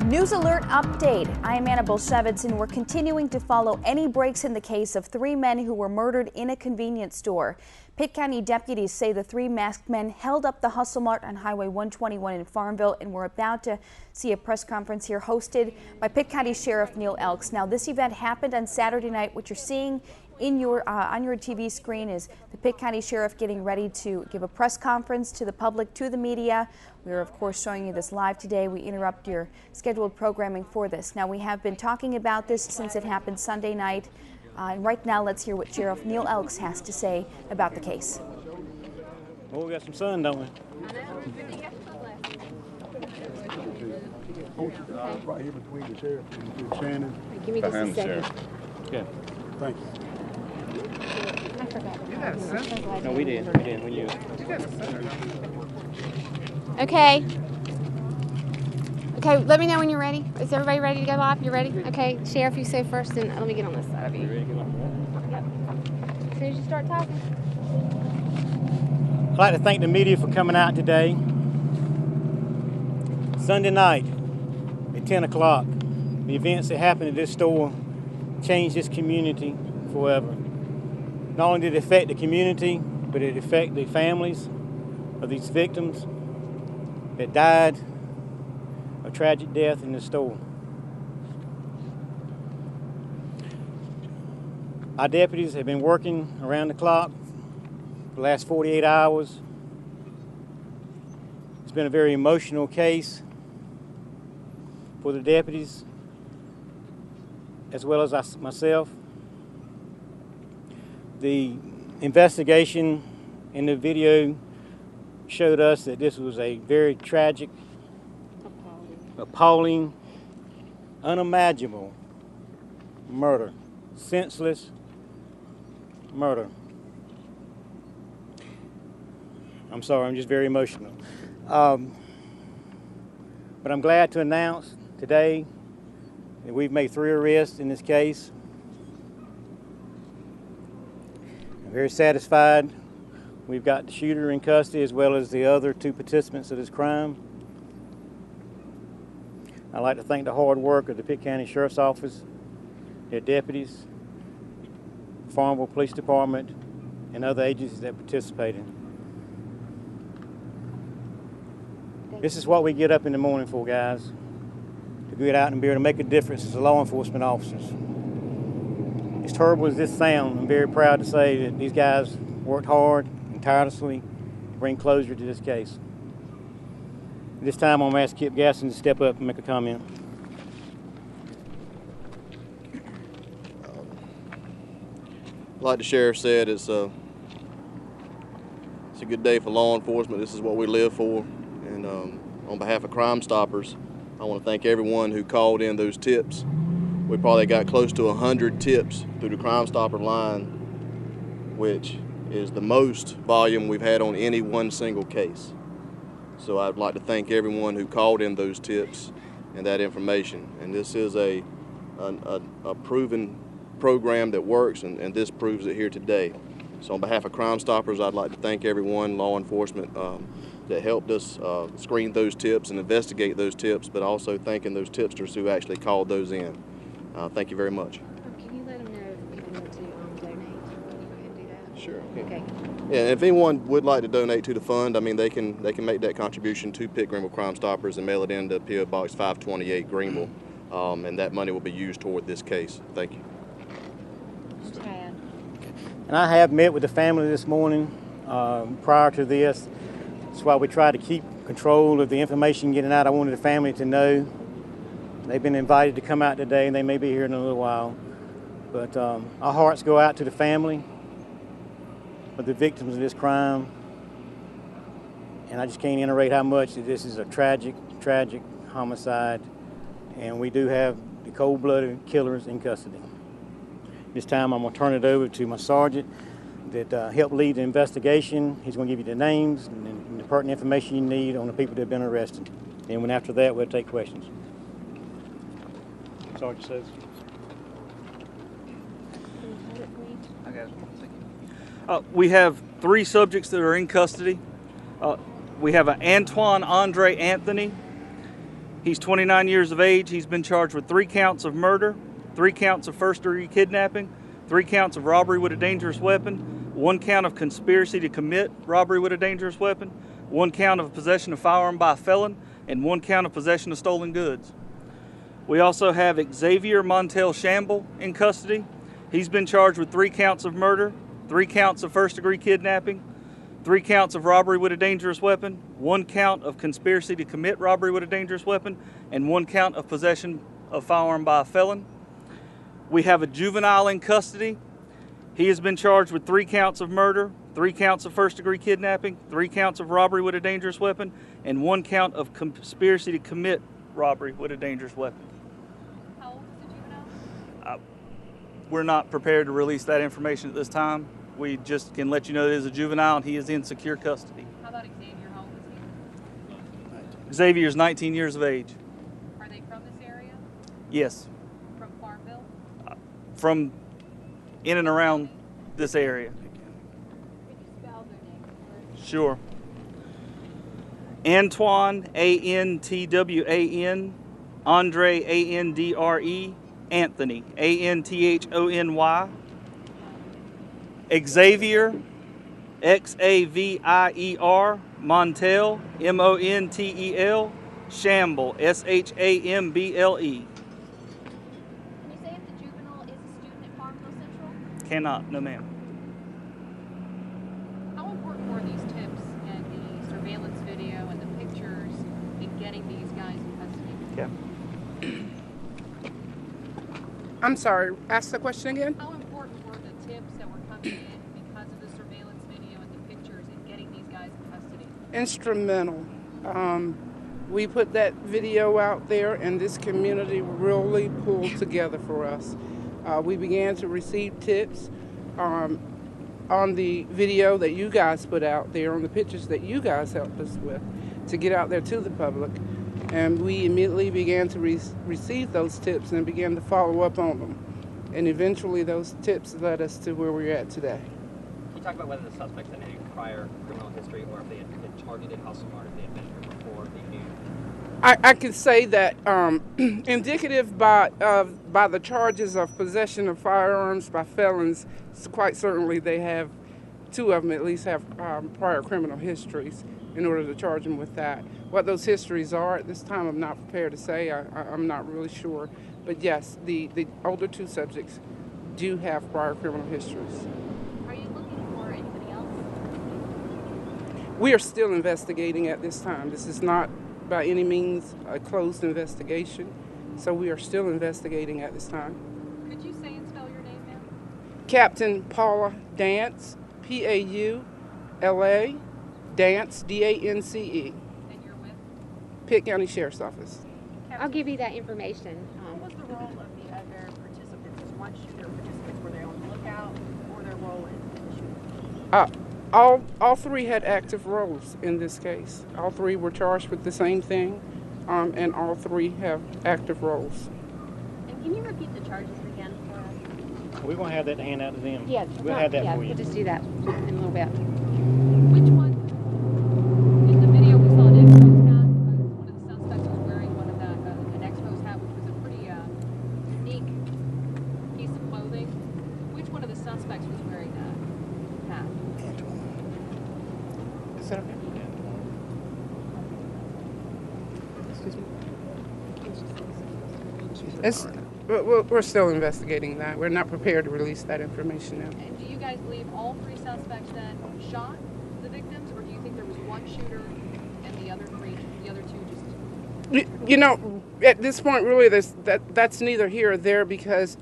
News Alert Update. I am Anna Bolshevitz, and we're continuing to follow any breaks in the case of 3 men who were murdered in a convenience store. Pitt County deputies say the 3 masked men held up the Hustle Mart on Highway 121 in Farmville, and we're about to see a press conference here hosted by Pitt County Sheriff Neil Elks. Now, this event happened on Saturday night. What you're seeing in your on your TV screen is the Pitt County Sheriff getting ready to give a press conference to the public, to the media. We are, of course, showing you this live today. We interrupt your scheduled programming for this. Now, we have been talking about this since it happened Sunday night. And right now, let's hear what Sheriff Neil Elks has to say about the case. Well, we got some sun, don't we? Right here between the sheriff and Shannon. Give me just a second. Okay. Thank you. I forgot. No, we didn't. We knew. Okay. Okay, let me know when you're ready. Is everybody ready to go live? You ready? Okay, Sheriff, you say first, and let me get on this side of you. You ready to go live? Yep. As soon as you start talking. I'd like to thank the media for coming out today. Sunday night at 10 o'clock, the events that happened at this store changed this community forever. Not only did it affect the community, but it affected the families of these victims that died a tragic death in the store. Our deputies have been working around the clock for the last 48 hours. It's been a very emotional case for the deputies, as well as myself. The investigation in the video showed us that this was a very tragic, appalling, unimaginable murder, senseless murder. I'm sorry, I'm just very emotional. But I'm glad to announce today that we've made 3 arrests in this case. I'm very satisfied. We've got the shooter in custody as well as the other 2 participants of this crime. I'd like to thank the hard work of the Pitt County Sheriff's Office, their deputies, Farmville Police Department, and other agencies that participated. This is what we get up in the morning for, guys, to get out and be able to make a difference as law enforcement officers. As terrible as this sounds, I'm very proud to say that these guys worked hard and tirelessly to bring closure to this case. This time I'm going to ask Kip Gaston to step up and make a comment. Like the sheriff said, it's a good day for law enforcement. This is what we live for. And on behalf of Crime Stoppers, I want to thank everyone who called in those tips. We probably got close to 100 tips through the Crime Stopper line, which is the most volume we've had on any one single case. So I'd like to thank everyone who called in those tips and that information. And this is a proven program that works, and this proves it here today. So on behalf of Crime Stoppers, I'd like to thank everyone, law enforcement, that helped us screen those tips and investigate those tips, but also thanking those tipsters who actually called those in. Thank you very much. Can you let them know if people want to donate? Can you go ahead and do that? Sure. Okay. Yeah, and if anyone would like to donate to the fund, I mean, they can make that contribution to Pitt Greenville Crime Stoppers and mail it in to P.O. Box 528 Greenville, and that money will be used toward this case. Thank you. Chad. And I have met with the family this morning prior to this. That's why we try to keep control of the information getting out. I wanted the family to know. They've been invited to come out today, and they may be here in a little while. But our hearts go out to the family of the victims of this crime. And I just can't iterate how much that this is a tragic, tragic homicide. And we do have the cold-blooded killers in custody. This time I'm going to turn it over to my sergeant that helped lead the investigation. He's going to give you the names and the pertinent information you need on the people that have been arrested. And when after that, we'll take questions. Sergeant says. I got it. We have 3 subjects that are in custody. We have an Antoine Andre Anthony. He's 29 years of age. He's been charged with 3 counts of murder, 3 counts of first-degree kidnapping, 3 counts of robbery with a dangerous weapon, 1 count of conspiracy to commit robbery with a dangerous weapon, 1 count of possession of firearm by a felon, and 1 count of possession of stolen goods. We also have Xavier Montel Shamble in custody. He's been charged with 3 counts of murder, 3 counts of first-degree kidnapping, 3 counts of robbery with a dangerous weapon, 1 count of conspiracy to commit robbery with a dangerous weapon, and 1 count of possession of firearm by a felon. We have a juvenile in custody. He has been charged with 3 counts of murder, 3 counts of first-degree kidnapping, 3 counts of robbery with a dangerous weapon, and 1 count of conspiracy to commit robbery with a dangerous weapon. How old is the juvenile? We're not prepared to release that information at this time. We just can let you know it is a juvenile and he is in secure custody. How about Xavier? How old is he? Xavier is 19 years of age. Are they from this area? Yes, From Farmville? from in and around this area. Could you spell their name? Sure. Antoine, Antwan, Andre, Andre, Anthony, Anthony, Xavier, Xavier, Montel, Montel, Shamble, Shamble. Can you say if the juvenile is a student at Farmville Central? Cannot, no ma'am. How important were these tips and the surveillance video and the pictures in getting these guys in custody? Okay. I'm sorry, ask the question again? How important were the tips that were coming in because of the surveillance video and the pictures in getting these guys in custody? Instrumental. We put that video out there and this community really pulled together for us. We began to receive tips on the video that you guys put out there, on the pictures that you guys helped us with to get out there to the public. And we immediately began to receive those tips and began to follow up on them. And eventually those tips led us to where we're at today. Can you talk about whether the suspects had any prior criminal history or if they had been targeted hustle or if they had been here before they knew? I can say that indicative by the charges of possession of firearms by felons, quite certainly they have, 2 of them at least have prior criminal histories in order to charge them with that. What those histories are at this time, I'm not prepared to say. I'm not really sure. But yes, the older 2 subjects do have prior criminal histories. Are you looking for anybody else? We are still investigating at this time. This is not by any means a closed investigation, so we are still investigating at this time. Could you say and spell your name, ma'am? Captain Paula Dance, Paula, Dance, Dance. And you're with? Pitt County Sheriff's Office. I'll give you that information. What was the role of the other participants? As one shooter participants, were they on the lookout or their role in the shooting? All 3 had active roles in this case. All 3 were charged with the same thing, and all 3 have active roles. And can you repeat the charges again for us? We're going to have that to hand out to them. Yeah, We'll have that for we'll you. just do that in a little bit. Which one? In the video we saw an Expos hat. One of the suspects was wearing one of an Expos hat, which was a pretty unique piece of clothing. Which one of the suspects was wearing that hat? Is that okay? Excuse me. We're still investigating that. We're not prepared to release that information now. And do you guys believe all 3 suspects then shot the victims, or do you think there was one shooter and the other 2 just? You know, at this point, really, that's neither here or there because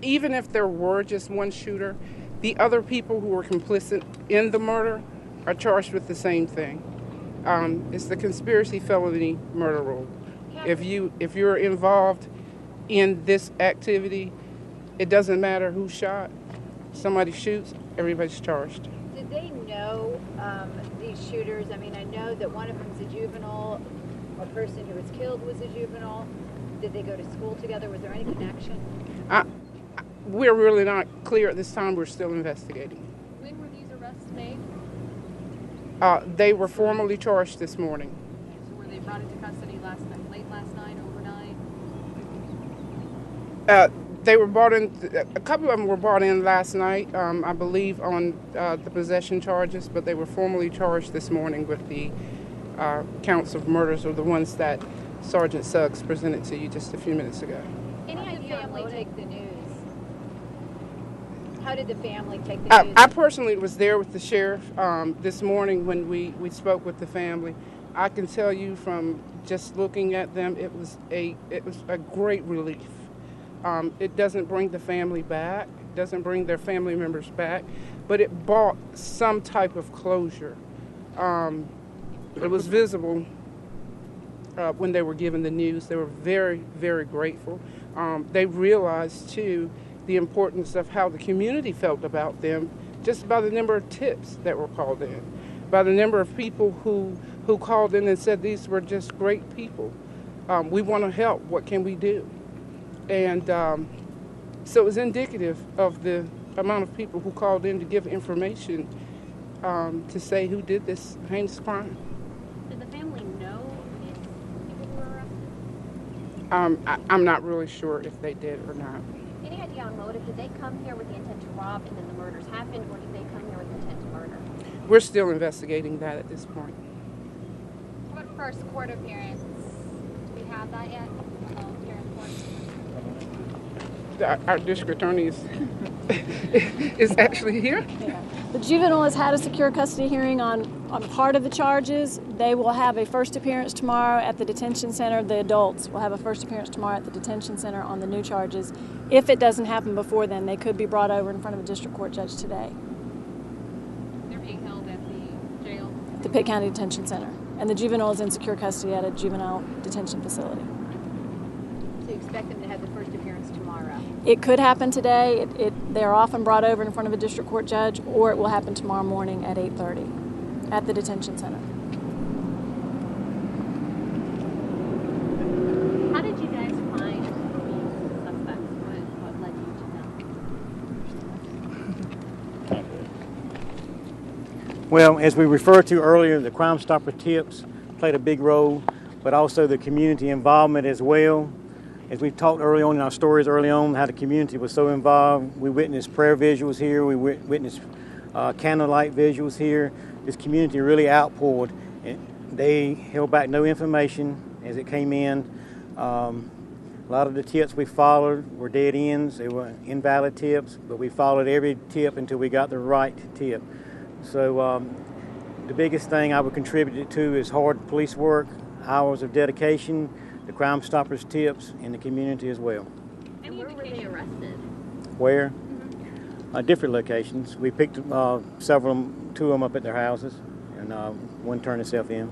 even if there were just one shooter, the other people who were complicit in the murder are charged with the same thing. It's the conspiracy felony murder rule. If you're involved in this activity, it doesn't matter who shot. Somebody shoots, everybody's charged. Did they know these shooters? I mean, I know that one of them's a juvenile. A person who was killed was a juvenile. Did they go to school together? Was there any connection? We're really not clear at this time. We're still investigating. When were these arrests made? They were formally charged this morning. So were they brought into custody last night, late last night, overnight? They were brought in, a couple of them were brought in last night, I believe on the possession charges, but they were formally charged this morning with the counts of murders, or the ones that Sergeant Suggs presented to you just a few minutes ago. How did the family take the news? How did the family take the news? I personally was there with the sheriff this morning when we spoke with the family. I can tell you from just looking at them, it was a great relief. It doesn't bring the family back, it doesn't bring their family members back, but it brought some type of closure. It was visible when they were given the news. They were very, very grateful. They realized, too, the importance of how the community felt about them just by the number of tips that were called in, by the number of people who called in and said these were just great people. We want to help. What can we do? And so it was indicative of the amount of people who called in to give information to say who did this heinous crime. Did the family know these people who were arrested? I'm not really sure if they did or not. Any idea on motive? Did they come here with the intent to rob and then the murders happened, or did they come here with the intent to murder? We're still investigating that at this point. What first court appearance? Do we have that yet? Here in court. Our district attorney is actually here. Yeah. The juvenile has had a secure custody hearing on part of the charges. They will have a first appearance tomorrow at the detention center. The adults will have a first appearance tomorrow at the detention center on the new charges. If it doesn't happen before then, they could be brought over in front of a district court judge today. They're being held at the jail? The Pitt County Detention Center. And the juvenile is in secure custody at a juvenile detention facility. So you expect them to have the first appearance tomorrow? It could happen today. They're often brought over in front of a district court judge, or it will happen tomorrow morning at 8:30 at the detention center. How did you guys find these suspects? What led you to them? Well, as we referred to earlier, the Crime Stopper tips played a big role, but also the community involvement as well. As we've talked early on in our stories early on, how the community was so involved. We witnessed prayer visuals here, we witnessed candlelight visuals here. This community really outpoured, and they held back no information as it came in. A lot of the tips we followed were dead ends. They were invalid tips, but we followed every tip until we got the right tip. So the biggest thing I would contribute it to is hard police work, hours of dedication, the Crime Stoppers tips, and the community as well. And where were they arrested? Where? Different locations. We picked two of them up at their houses, and one turned himself in.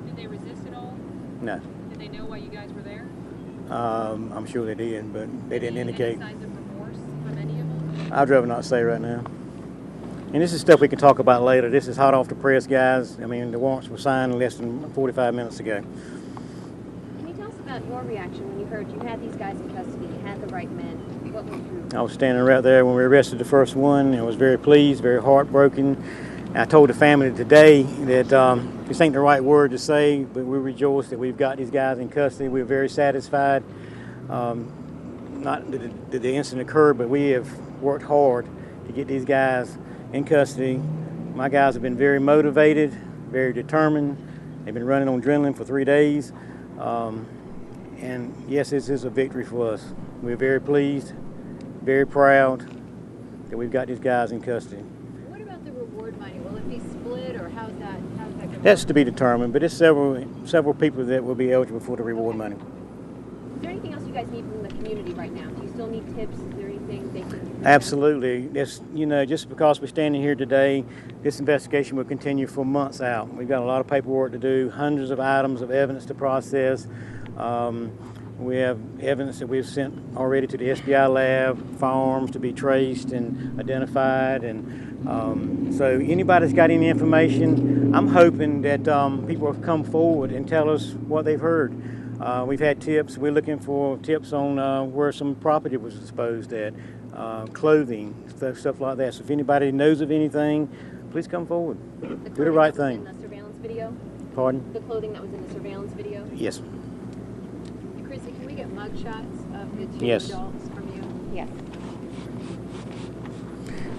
Did they resist at all? No. Did they know why you guys were there? I'm sure they did, but they didn't indicate. Any signs of remorse from any of them? I'd rather not say right now. And this is stuff we can talk about later. This is hot off the press, guys. I mean, the warrants were signed less than 45 minutes ago. Can you tell us about your reaction when you heard you had these guys in custody, you had the right men? What was your... I was standing right there when we arrested the first one. I was very pleased, very heartbroken. I told the family today that this ain't the right word to say, but we rejoice that we've got these guys in custody. We're very satisfied. Not that the incident occurred, but we have worked hard to get these guys in custody. My guys have been very motivated, very determined. They've been running on adrenaline for 3 days. And yes, this is a victory for us. We're very pleased, very proud that we've got these guys in custody. What about the reward money? Will it be split, or how's that going to That's to be determined, but there's several people that will be eligible for the reward money. Is there anything else you guys need from the community right now? Do you still need tips? Is there anything they can... Absolutely. That's, just because we're standing here today, this investigation will continue for months out. We've got a lot of paperwork to do, hundreds of items of evidence to process. We have evidence that we've sent already to the SBI lab, farms to be traced and identified. And so anybody's got any information, I'm hoping that people will come forward and tell us what they've heard. We've had tips. We're looking for tips on where some property was disposed at, clothing, stuff like that. So if anybody knows of anything, please come forward. Do the right thing. The surveillance video? Pardon? The clothing that was in the surveillance video? Yes. get mugshots of the two Yes. adults from you? Yes.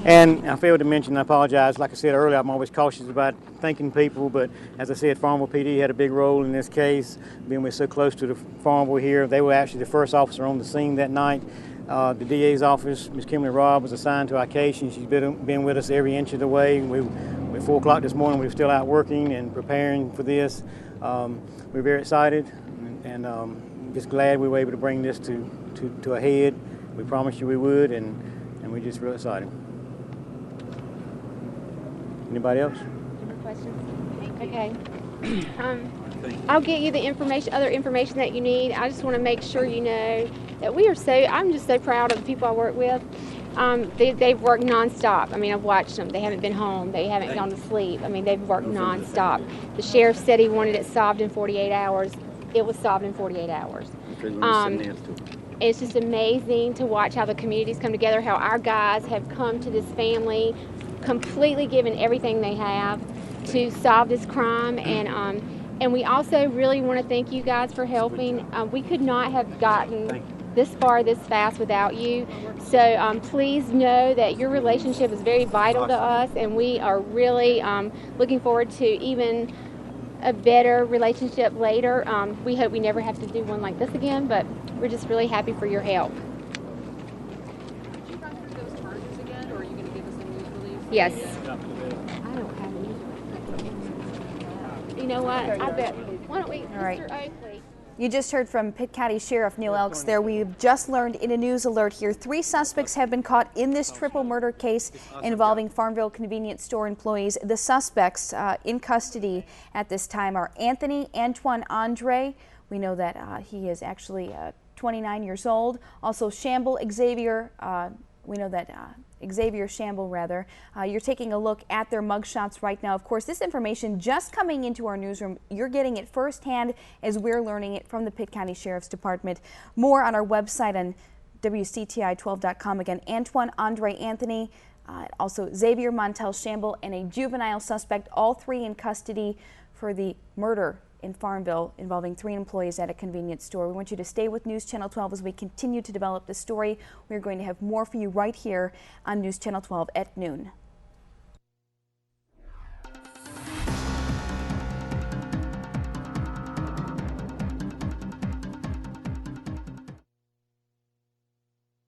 And I failed to mention, I apologize, like I said earlier, I'm always cautious about thanking people, but as I said, Farmville PD had a big role in this case, being we're so close to the Farmville here. They were actually the first officer on the scene that night. The DA's office, Ms. Kimberly Robb, was assigned to our case, and she's been with us every inch of the way. At 4 o'clock this morning, we were still out working and preparing for this. We're very excited and just glad we were able to bring this to a head. We promised you we would, and we're just real excited. Anybody else? Any more questions? Okay. I'll get you the information, other information that you need. I just want to make sure you know that I'm just so proud of the people I work with. They've worked nonstop. I mean, I've watched them. They haven't been home. They haven't gone to sleep. I mean, they've worked nonstop. The sheriff said he wanted it solved in 48 hours. It was solved in 48 hours. It's just amazing to watch how the communities come together, how our guys have come to this family, completely given everything they have to solve this crime, and we also really want to thank you guys for helping. We could not have gotten this far this fast without you, so please know that your relationship is very vital to us, and we are really looking forward to even a better relationship later. We hope we never have to do one like this again, but we're just really happy for your help. Did you run through those charges again, or are you going to give us a news release? Yes. I don't have any. You know what? I bet. Why don't we, All right. Mr. Oakley? You just heard from Pitt County Sheriff Neil Elks there. We've just learned in a news alert here 3 suspects have been caught in this triple murder case involving Farmville convenience store employees. The suspects in custody at this time are Anthony Antoine Andre. We know that he is actually 29 years old. Also Shamble Xavier. We know that Xavier Shamble, rather. You're taking a look at their mugshots right now. Of course, this information just coming into our newsroom. You're getting it firsthand as we're learning it from the Pitt County Sheriff's Department. More on our website on WCTI12.com. Again, Antoine Andre Anthony, also Xavier Montel Shamble, and a juvenile suspect, all 3 in custody for the murder in Farmville involving 3 employees at a convenience store. We want you to stay with News Channel 12 as we continue to develop this story. We're going to have more for you right here on News Channel 12 at noon.